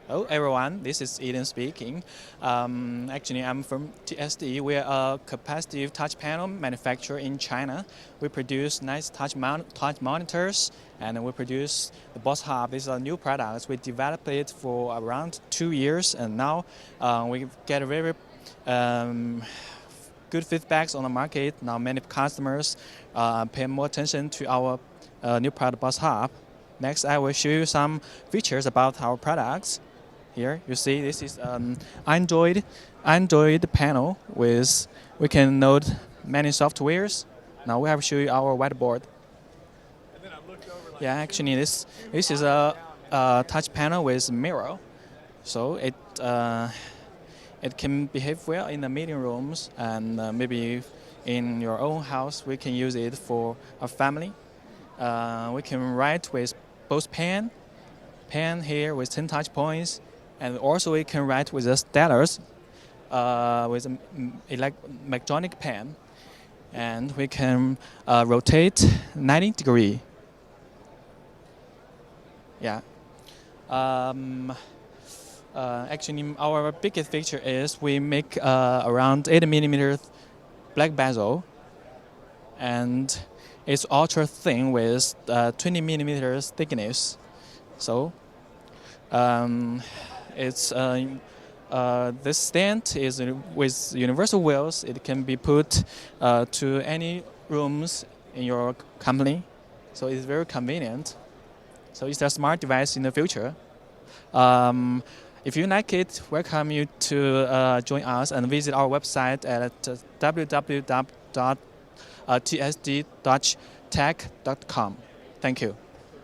Hello everyone, this is Eden speaking. Actually, I'm from TSD. We're a capacitive touch panel manufacturer in China. We produce nice touch monitors, and we produce the Boss Hub. These are new products. We developed it for around 2 years, and now we get very good feedbacks on the market. Now many customers pay more attention to our new product Boss Hub. Next, I will show you some features about our products. Here you see this is Android panel with we can load many softwares. Now we have to show you our whiteboard. Yeah, actually this is a touch panel with mirror, so it can behave well in the meeting rooms, and maybe in your own house we can use it for a family. We can write with both pen here with 10 touch points. And also we can write with a stylus, with an electronic pen, and we can rotate 90 degrees. Yeah. Actually, our biggest feature is we make around 8 millimeters black bezel, and it's ultra thin with 20 millimeters thickness. So. This stand is with universal wheels. It can be put to any rooms in your company, so it's very convenient. So it's a smart device in the future. If you like it, welcome you to join us and visit our website at www.tsd-tech.com. Thank you.